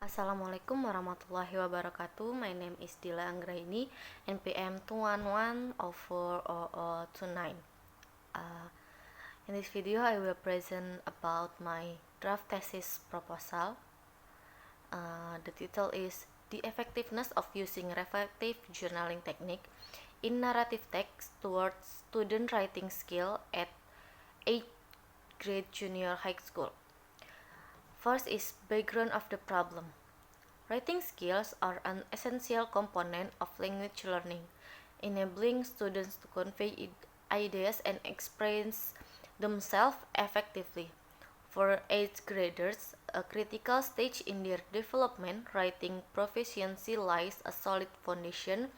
Assalamualaikum warahmatullahi wabarakatuh. My name is Dila Anggraini, NPM 211040029. In this video, I will present about my draft thesis proposal. The title is The Effectiveness of Using Reflective Journaling Technique in Narrative Text Towards Student Writing Skill at 8th Grade Junior High School. First is background of the problem. Writing skills are an essential component of language learning, enabling students to convey ideas and express themselves effectively. For 8th graders, a critical stage in their development, writing proficiency lies a solid foundation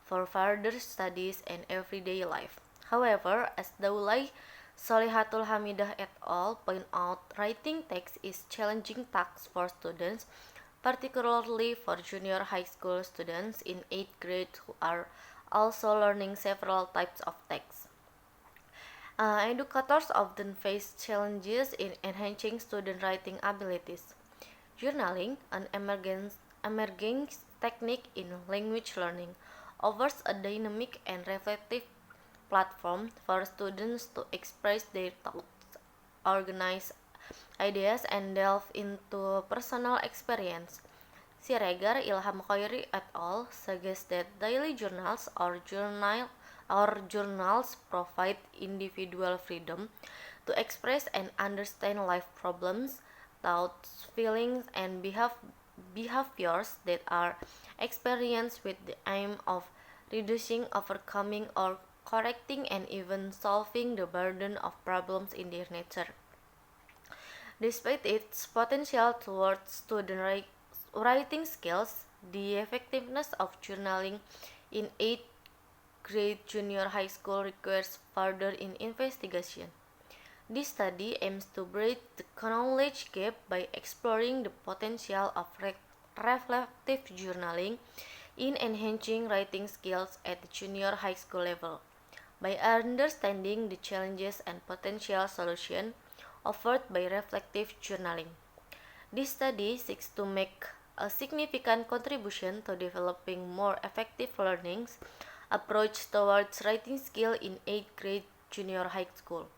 for further studies and everyday life. However, as Daulay Solihatul Hamidah et al. Point out, writing text is challenging task for students, particularly for junior high school students in 8th grade who are also learning several types of text. Educators often face challenges in enhancing student writing abilities. Journaling, an emerging technique in language learning, offers a dynamic and reflective platform for students to express their thoughts, organize ideas, and delve into personal experience. Siregar, Ilham Khairi et al. Suggest that daily journals or journals provide individual freedom to express and understand life problems, thoughts, feelings, and behaviors that are experienced with the aim of reducing, overcoming, or correcting and even solving the burden of problems in their nature. Despite its potential towards student writing skills, the effectiveness of journaling in 8th grade junior high school requires further investigation. This study aims to bridge the knowledge gap by exploring the potential of reflective journaling in enhancing writing skills at the junior high school level. By understanding the challenges and potential solutions offered by reflective journaling, this study seeks to make a significant contribution to developing more effective learning approach towards writing skill in 8th grade junior high school.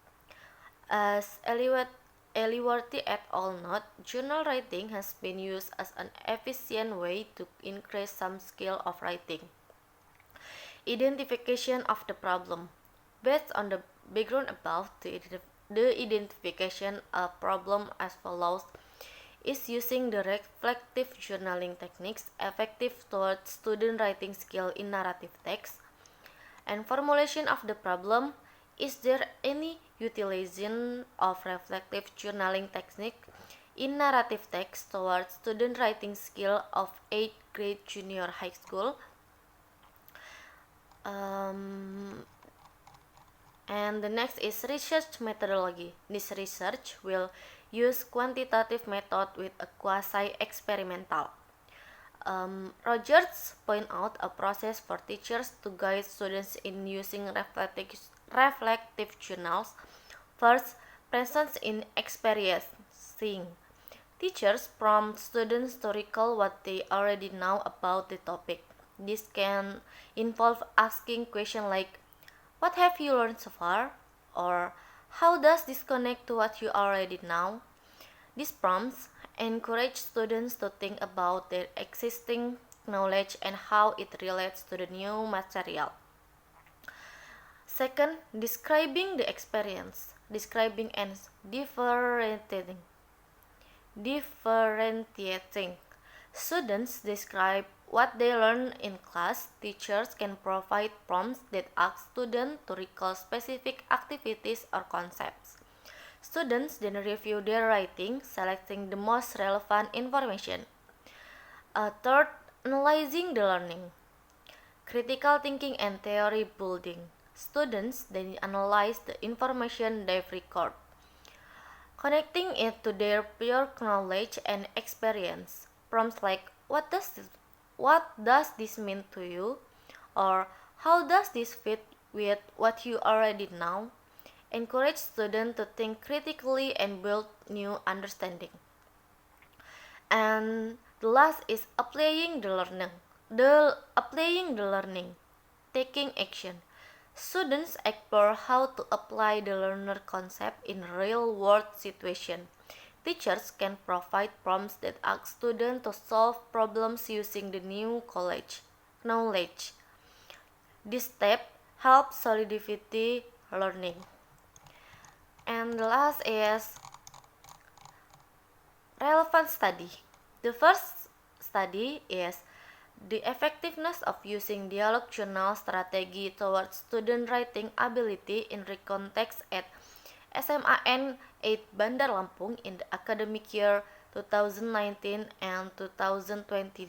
As Eliworthy et al. Note, journal writing has been used as an efficient way to increase some skill of writing. Identification of the problem. Based on the background above, the identification of problem as follows is using the reflective journaling techniques effective towards student writing skill in narrative text. And formulation of the problem, is there any utilization of reflective journaling technique in narrative text towards student writing skill of 8th grade junior high school? And the next is research methodology. This research will use quantitative method with a quasi-experimental. Rogers point out a process for teachers to guide students in using reflective journals. First, presence in experiencing. Teachers prompt students to recall what they already know about the topic. This can involve asking questions like, what have you learned so far? Or, how does this connect to what you already know? These prompts encourage students to think about their existing knowledge and how it relates to the new material. Second, describing the experience. Describing and differentiating. Students describe what they learn in class. Teachers can provide prompts that ask students to recall specific activities or concepts. Students then review their writing, selecting the most relevant information. Third, analyzing the learning. Critical thinking and theory building. Students then analyze the information they've recorded, connecting it to their prior knowledge and experience. Prompts like, what does this mean to you? Or, how does this fit with what you already know? Encourage students to think critically and build new understanding. And The last is applying the learning. Taking action. Students explore how to apply the learner concept in real-world situation. Teachers can provide prompts that ask students to solve problems using the new knowledge. This step helps solidify learning. And the last is relevant study. The first study is the effectiveness of using dialogue journal strategy towards student writing ability in context at SMAN 8 Bandar Lampung in the academic year 2019 and 2020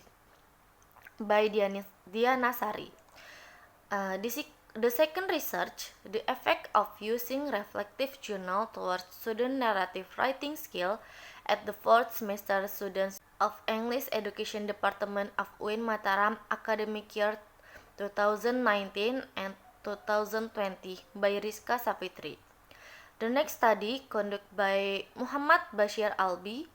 by Diana Sari. The second research, the effect of using reflective journal towards student narrative writing skill at the fourth semester students of English Education Department of UIN Mataram academic year 2019 and 2020 by Rizka Sapitri. The next study conducted by Muhammad Bashir Albi,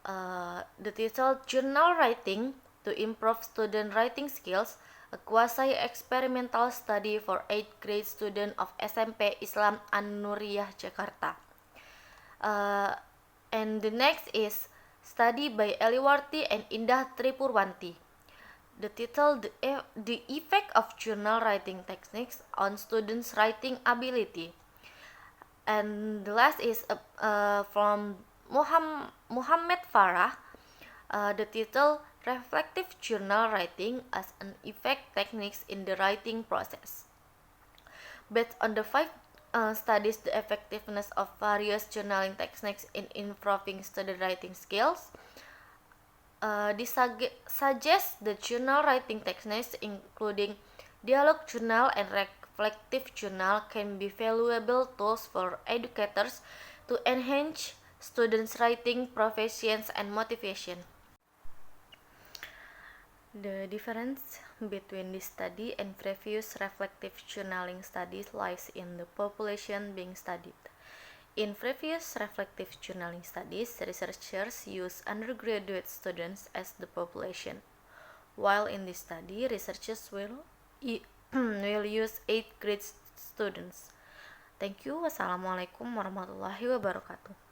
the title Journal Writing to Improve Student Writing Skills, a quasi-experimental study for 8th grade student of SMP Islam An-Nuriyah Jakarta. And the next is study by Eliwarti and Indah Tripurwanti. The title The Effect of Journal Writing Techniques on Students' Writing Ability. And the last is from Muhammad Farah, the title Reflective Journal Writing as an Effect Techniques in the Writing Process. Based on the 5 studies the effectiveness of various journaling techniques in improving student writing skills, this suggests the journal writing techniques including dialogue journal and reflective journal can be valuable tools for educators to enhance students' writing proficiency and motivation. The difference between this study and previous reflective journaling studies lies in the population being studied. In previous reflective journaling studies, researchers use undergraduate students as the population, while in this study, researchers will use 8th grade students. Thank you. Wassalamualaikum warahmatullahi wabarakatuh.